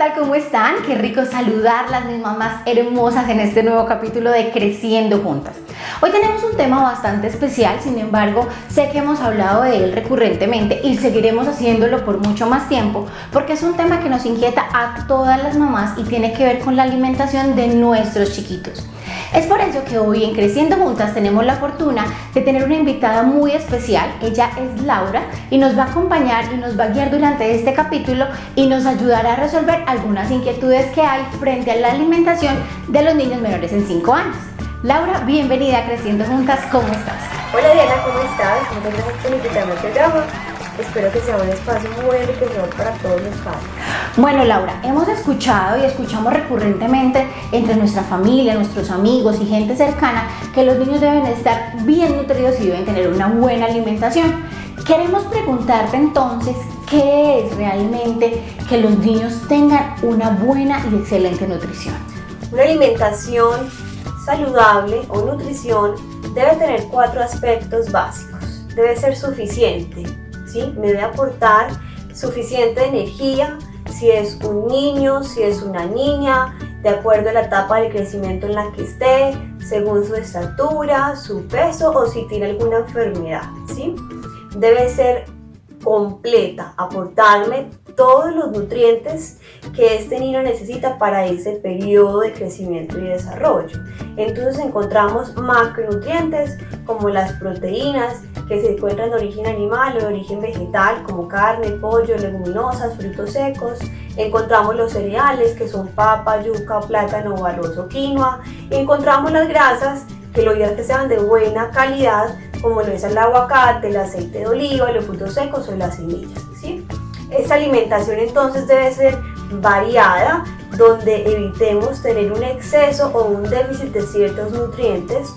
tal? ¿Cómo están? Qué rico saludarlas, mis mamás hermosas, en este nuevo capítulo de Creciendo Juntas. Hoy tenemos un tema bastante especial, sin embargo, sé que hemos hablado de él recurrentemente y seguiremos haciéndolo por mucho más tiempo, porque es un tema que nos inquieta a todas las mamás y tiene que ver con la alimentación de nuestros chiquitos. Es por eso que hoy en Creciendo Juntas tenemos la fortuna de tener una invitada muy especial. Ella es Laura y nos va a acompañar y nos va a guiar durante este capítulo y nos ayudará a resolver algunas inquietudes que hay frente a la alimentación de los niños menores en 5 años. Laura, bienvenida a Creciendo Juntas, ¿cómo estás? Hola Diana, ¿cómo estás? Muchas gracias por invitarme al programa. Espero que sea un espacio muy enriquecedor para todos los padres. Bueno, Laura, hemos escuchado y escuchamos recurrentemente entre nuestra familia, nuestros amigos y gente cercana que los niños deben estar bien nutridos y deben tener una buena alimentación. Queremos preguntarte entonces, ¿qué es realmente que los niños tengan una buena y excelente nutrición? Una alimentación saludable o nutrición debe tener 4 aspectos básicos. Debe ser suficiente, ¿sí? Me debe aportar suficiente energía, si es un niño, si es una niña, de acuerdo a la etapa del crecimiento en la que esté, según su estatura, su peso o si tiene alguna enfermedad, ¿sí? Debe ser completa, aportarme todos los nutrientes que este niño necesita para ese periodo de crecimiento y desarrollo. Entonces encontramos macronutrientes como las proteínas que se encuentran de origen animal o de origen vegetal como carne, pollo, leguminosas, frutos secos. Encontramos los cereales que son papa, yuca, plátano, arroz o quinoa. Y encontramos las grasas que lo ideal es que sean de buena calidad como lo es el aguacate, el aceite de oliva, los frutos secos o las semillas, ¿sí? Esta alimentación entonces debe ser variada, donde evitemos tener un exceso o un déficit de ciertos nutrientes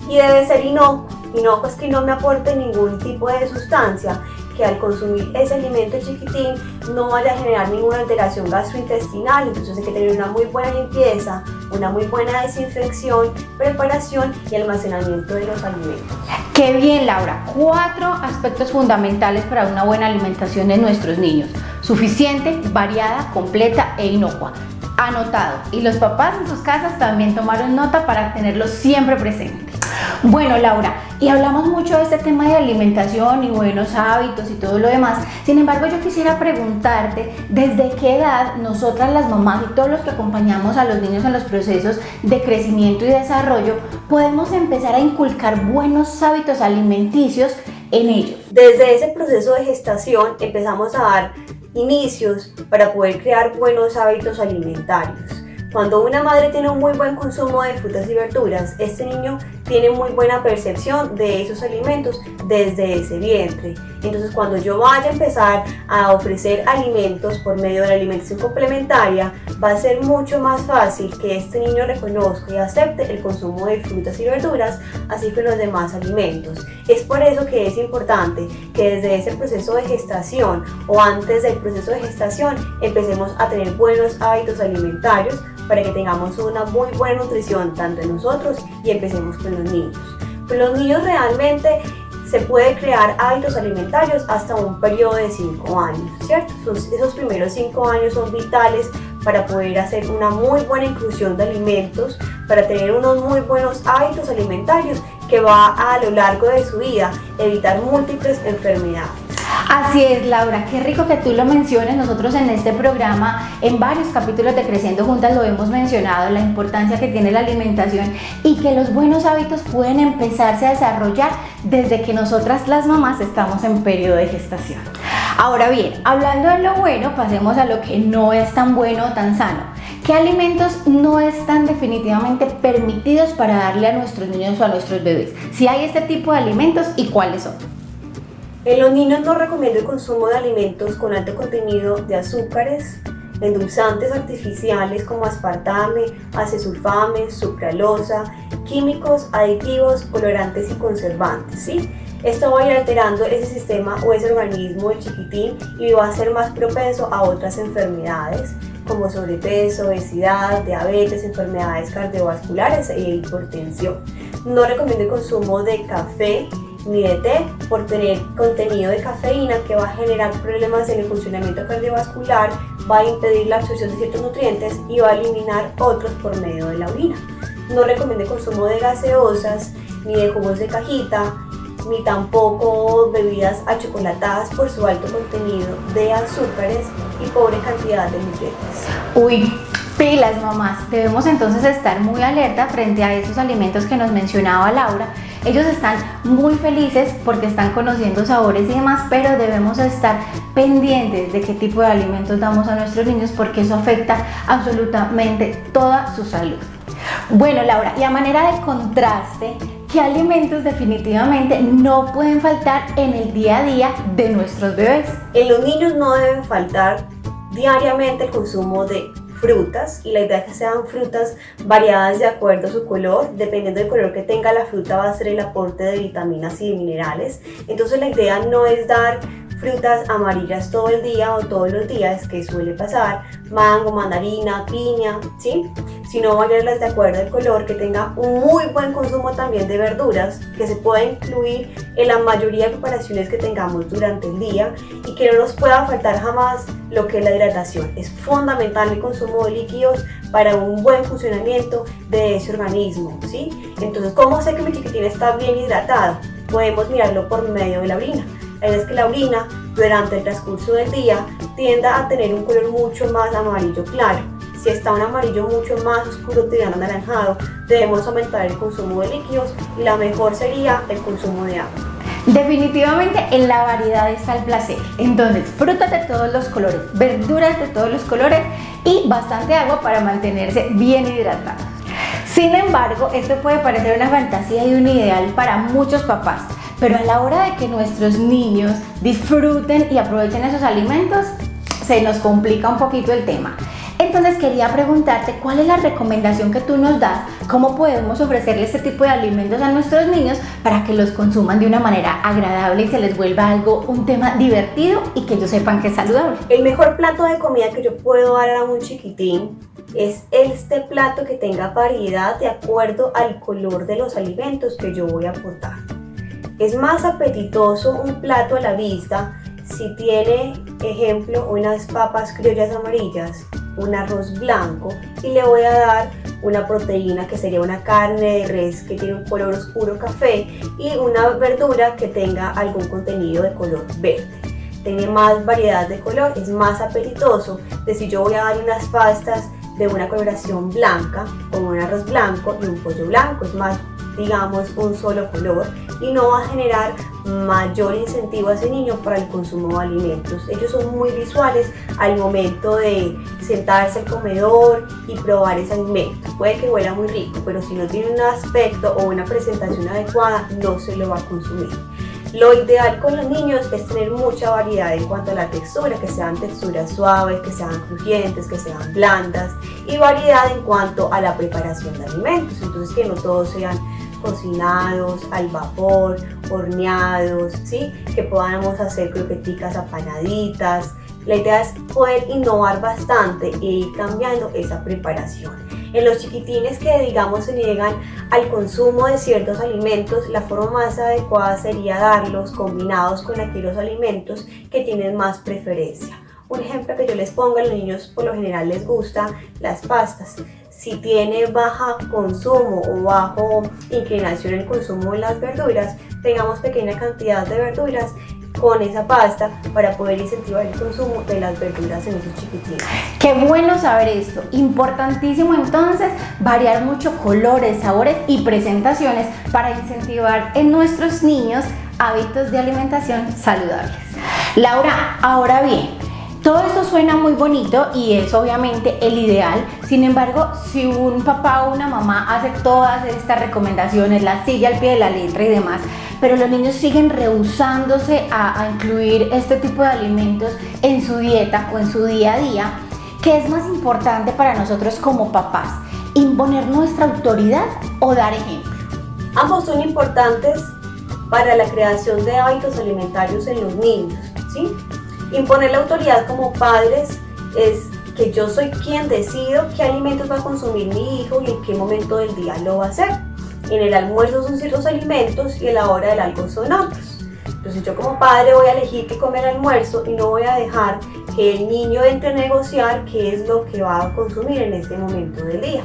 y debe ser inocuo. Inocuo es que no me aporte ningún tipo de sustancia, que al consumir ese alimento chiquitín no vaya a generar ninguna alteración gastrointestinal. Entonces hay que tener una muy buena limpieza, una muy buena desinfección, preparación y almacenamiento de los alimentos. ¡Qué bien, Laura! 4 aspectos fundamentales para una buena alimentación de nuestros niños: suficiente, variada, completa e inocua. Anotado. Y los papás en sus casas también tomaron nota para tenerlo siempre presente. Bueno, Laura, y hablamos mucho de este tema de alimentación y buenos hábitos y todo lo demás. Sin embargo, yo quisiera preguntarte, ¿desde qué edad nosotras las mamás y todos los que acompañamos a los niños en los procesos de crecimiento y desarrollo podemos empezar a inculcar buenos hábitos alimenticios en ellos? Desde ese proceso de gestación empezamos a dar inicios para poder crear buenos hábitos alimentarios. Cuando una madre tiene un muy buen consumo de frutas y verduras, este niño tiene muy buena percepción de esos alimentos desde ese vientre. Entonces, cuando yo vaya a empezar a ofrecer alimentos por medio de la alimentación complementaria, va a ser mucho más fácil que este niño reconozca y acepte el consumo de frutas y verduras, así que los demás alimentos. Es por eso que es importante que desde ese proceso de gestación o antes del proceso de gestación empecemos a tener buenos hábitos alimentarios para que tengamos una muy buena nutrición tanto en nosotros y empecemos con los niños. Con los niños realmente se puede crear hábitos alimentarios hasta un periodo de 5 años, ¿cierto? Esos primeros 5 años son vitales para poder hacer una muy buena inclusión de alimentos, para tener unos muy buenos hábitos alimentarios que va a lo largo de su vida evitar múltiples enfermedades. Así es, Laura, qué rico que tú lo menciones. Nosotros en este programa, en varios capítulos de Creciendo Juntas lo hemos mencionado, la importancia que tiene la alimentación y que los buenos hábitos pueden empezarse a desarrollar desde que nosotras las mamás estamos en periodo de gestación. Ahora bien, hablando de lo bueno, pasemos a lo que no es tan bueno o tan sano. ¿Qué alimentos no están definitivamente permitidos para darle a nuestros niños o a nuestros bebés? Si hay este tipo de alimentos, ¿y cuáles son? En los niños no recomiendo el consumo de alimentos con alto contenido de azúcares, endulzantes artificiales como aspartame, acesulfame, sucralosa, químicos, aditivos, colorantes y conservantes, ¿sí? Esto va a ir alterando ese sistema o ese organismo del chiquitín y va a ser más propenso a otras enfermedades como sobrepeso, obesidad, diabetes, enfermedades cardiovasculares e hipertensión. No recomiendo el consumo de café ni de té por tener contenido de cafeína que va a generar problemas en el funcionamiento cardiovascular, va a impedir la absorción de ciertos nutrientes y va a eliminar otros por medio de la orina. No recomiendo el consumo de gaseosas, ni de jugos de cajita, ni tampoco bebidas achocolatadas por su alto contenido de azúcares y pobre cantidad de nutrientes. Uy, pilas mamás, debemos entonces estar muy alerta frente a esos alimentos que nos mencionaba Laura. Ellos están muy felices porque están conociendo sabores y demás, pero debemos estar pendientes de qué tipo de alimentos damos a nuestros niños porque eso afecta absolutamente toda su salud. Bueno, Laura, y a manera de contraste, ¿qué alimentos definitivamente no pueden faltar en el día a día de nuestros bebés? En los niños no deben faltar diariamente el consumo de frutas, y la idea es que sean frutas variadas de acuerdo a su color. Dependiendo del color que tenga la fruta va a ser el aporte de vitaminas y de minerales. Entonces la idea no es dar frutas amarillas todo el día o todos los días, que suele pasar, mango, mandarina, piña, ¿sí? Sino variarlas de acuerdo al color, que tenga un muy buen consumo también de verduras, que se pueda incluir en la mayoría de preparaciones que tengamos durante el día, y que no nos pueda faltar jamás lo que es la hidratación. Es fundamental el consumo de líquidos para un buen funcionamiento de ese organismo, ¿sí? Entonces, ¿cómo sé que mi chiquitín está bien hidratado? Podemos mirarlo por medio de la orina. La idea es que la orina durante el transcurso del día tienda a tener un color mucho más amarillo claro. Si está un amarillo mucho más oscuro tirando anaranjado, debemos aumentar el consumo de líquidos, y la mejor sería el consumo de agua. Definitivamente en la variedad está el placer. Entonces, frutas de todos los colores, verduras de todos los colores y bastante agua para mantenerse bien hidratados. Sin embargo, esto puede parecer una fantasía y un ideal para muchos papás, pero a la hora de que nuestros niños disfruten y aprovechen esos alimentos, se nos complica un poquito el tema. Entonces quería preguntarte cuál es la recomendación que tú nos das, cómo podemos ofrecerle este tipo de alimentos a nuestros niños para que los consuman de una manera agradable y se les vuelva algo, un tema divertido y que ellos sepan que es saludable. El mejor plato de comida que yo puedo dar a un chiquitín es este plato que tenga variedad de acuerdo al color de los alimentos que yo voy a aportar. Es más apetitoso un plato a la vista si tiene, ejemplo, unas papas criollas amarillas, un arroz blanco, y le voy a dar una proteína que sería una carne de res que tiene un color oscuro café, y una verdura que tenga algún contenido de color verde. Tiene más variedad de color, es más apetitoso de si yo voy a dar unas pastas de una coloración blanca con un arroz blanco y un pollo blanco. Es más, digamos, un solo color, y no va a generar mayor incentivo a ese niño para el consumo de alimentos. Ellos son muy visuales al momento de sentarse al comedor y probar ese alimento. Puede que huela muy rico, pero si no tiene un aspecto o una presentación adecuada, no se lo va a consumir. Lo ideal con los niños es tener mucha variedad en cuanto a la textura, que sean texturas suaves, que sean crujientes, que sean blandas, y variedad en cuanto a la preparación de alimentos. Entonces, que no todos sean cocinados al vapor, horneados, ¿sí? Que podamos hacer croqueticas apanaditas. La idea es poder innovar bastante e ir cambiando esa preparación. En los chiquitines que, digamos, se niegan al consumo de ciertos alimentos, la forma más adecuada sería darlos combinados con aquellos alimentos que tienen más preferencia. Un ejemplo que yo les pongo: a los niños por lo general les gustan las pastas. Si tiene baja consumo o bajo inclinación el consumo de las verduras, tengamos pequeña cantidad de verduras con esa pasta para poder incentivar el consumo de las verduras en esos chiquitines. Qué bueno saber esto. Importantísimo entonces variar mucho colores, sabores y presentaciones para incentivar en nuestros niños hábitos de alimentación saludables. Laura, ahora bien, todo esto suena muy bonito y es obviamente el ideal. Sin embargo, si un papá o una mamá hace todas estas recomendaciones, las sigue al pie de la letra y demás, pero los niños siguen rehusándose a incluir este tipo de alimentos en su dieta o en su día a día, ¿qué es más importante para nosotros como papás? ¿Imponer nuestra autoridad o dar ejemplo? Ambos son importantes para la creación de hábitos alimentarios en los niños, ¿sí? Imponer la autoridad como padres es que yo soy quien decido qué alimentos va a consumir mi hijo y en qué momento del día lo va a hacer. en el almuerzo son ciertos alimentos y en la hora del algo son otros. Entonces yo como padre voy a elegir qué comer al almuerzo y no voy a dejar que el niño entre a negociar qué es lo que va a consumir en este momento del día.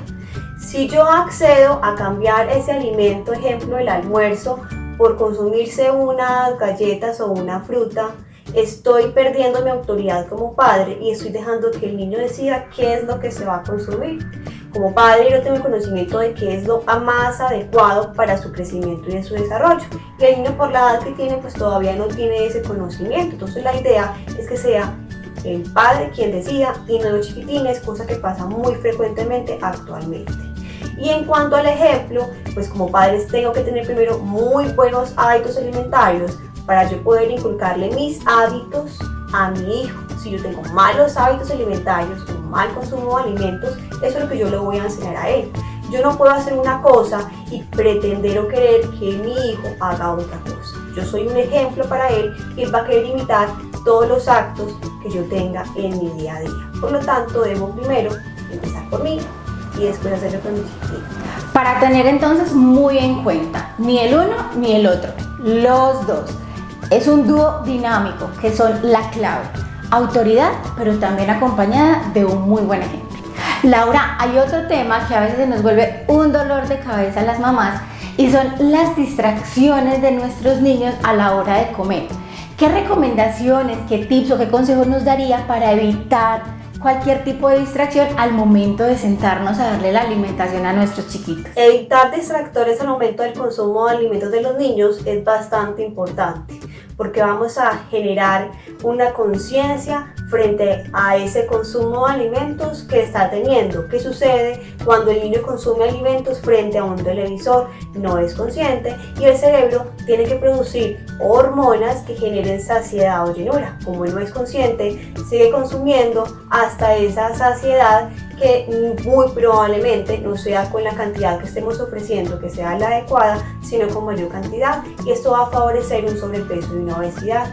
Si yo accedo a cambiar ese alimento, ejemplo el almuerzo, por consumirse unas galletas o una fruta, estoy perdiendo mi autoridad como padre y estoy dejando que el niño decida qué es lo que se va a consumir. Como padre yo tengo el conocimiento de qué es lo más adecuado para su crecimiento y de su desarrollo. Y el niño por la edad que tiene pues todavía no tiene ese conocimiento. Entonces la idea es que sea el padre quien decida y no los chiquitines, cosa que pasa muy frecuentemente actualmente. Y en cuanto al ejemplo, pues como padres tengo que tener primero muy buenos hábitos alimentarios para yo poder inculcarle mis hábitos a mi hijo. Si yo tengo malos hábitos alimentarios, un mal consumo de alimentos, eso es lo que yo le voy a enseñar a él. Yo no puedo hacer una cosa y pretender o querer que mi hijo haga otra cosa. Yo soy un ejemplo para él y él va a querer imitar todos los actos que yo tenga en mi día a día. Por lo tanto, debo primero empezar por mí y después hacerlo con mi chiquitito. Para tener entonces muy en cuenta, ni el uno ni el otro, los dos. Es un dúo dinámico que son la clave. Autoridad, pero también acompañada de un muy buen ejemplo. Laura, hay otro tema que a veces nos vuelve un dolor de cabeza a las mamás y son las distracciones de nuestros niños a la hora de comer. ¿Qué recomendaciones, qué tips o qué consejos nos daría para evitar cualquier tipo de distracción al momento de sentarnos a darle la alimentación a nuestros chiquitos? Evitar distractores al momento del consumo de alimentos de los niños es bastante importante, porque vamos a generar una conciencia frente a ese consumo de alimentos que está teniendo. ¿Qué sucede cuando el niño consume alimentos frente a un televisor? No es consciente y el cerebro tiene que producir hormonas que generen saciedad o llenura. Como él no es consciente, sigue consumiendo hasta esa saciedad que muy probablemente no sea con la cantidad que estemos ofreciendo, que sea la adecuada, sino con mayor cantidad, y esto va a favorecer un sobrepeso y una obesidad.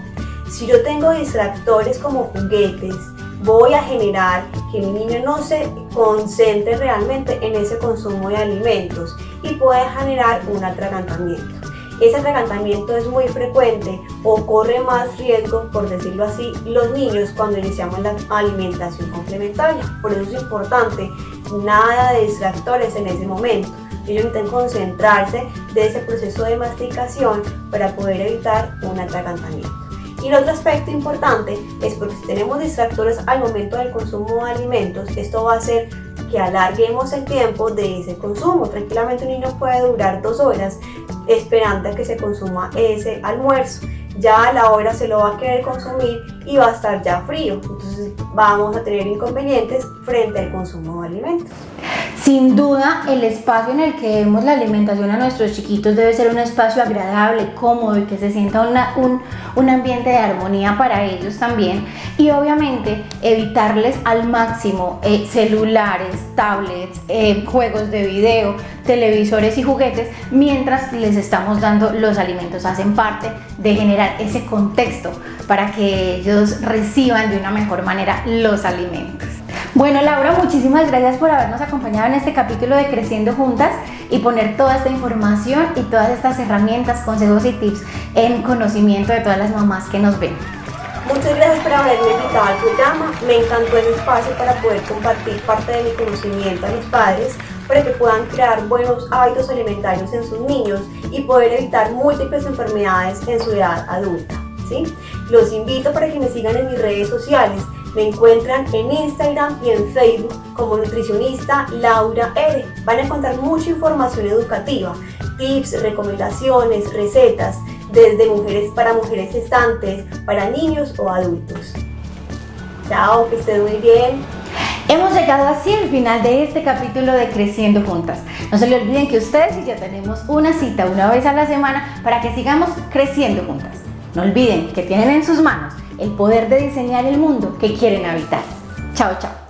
Si yo tengo distractores como juguetes, voy a generar que mi niño no se concentre realmente en ese consumo de alimentos y puede generar un atragantamiento. Ese atragantamiento es muy frecuente o corre más riesgo, por decirlo así, los niños cuando iniciamos la alimentación complementaria. Por eso es importante nada de distractores en ese momento. Ellos necesitan concentrarse de ese proceso de masticación para poder evitar un atragantamiento. Y el otro aspecto importante es porque si tenemos distractores al momento del consumo de alimentos, esto va a hacer que alarguemos el tiempo de ese consumo. Tranquilamente un niño puede durar 2 horas esperando a que se consuma ese almuerzo. Ya a la hora se lo va a querer consumir y va a estar ya frío. Entonces vamos a tener inconvenientes frente al consumo de alimentos. Sin duda, el espacio en el que demos la alimentación a nuestros chiquitos debe ser un espacio agradable, cómodo y que se sienta un ambiente de armonía para ellos también. Y obviamente evitarles al máximo celulares, tablets, juegos de video, televisores y juguetes mientras les estamos dando los alimentos. Hacen parte de generar ese contexto para que ellos reciban de una mejor manera los alimentos. Bueno, Laura, muchísimas gracias por habernos acompañado en este capítulo de Creciendo Juntas y poner toda esta información y todas estas herramientas, consejos y tips en conocimiento de todas las mamás que nos ven. Muchas gracias por haberme invitado al programa. Me encantó ese espacio para poder compartir parte de mi conocimiento a mis padres para que puedan crear buenos hábitos alimentarios en sus niños y poder evitar múltiples enfermedades en su edad adulta, ¿sí? Los invito para que me sigan en mis redes sociales. Me encuentran en Instagram y en Facebook como nutricionista Laura R. Van a encontrar mucha información educativa, tips, recomendaciones, recetas, desde mujeres para mujeres gestantes, para niños o adultos. Chao, que estén muy bien. Hemos llegado así al final de este capítulo de Creciendo Juntas. No se le olviden que ustedes y yo tenemos una cita una vez a la semana para que sigamos creciendo juntas. No olviden que tienen en sus manos el poder de diseñar el mundo que quieren habitar. Chao, chao.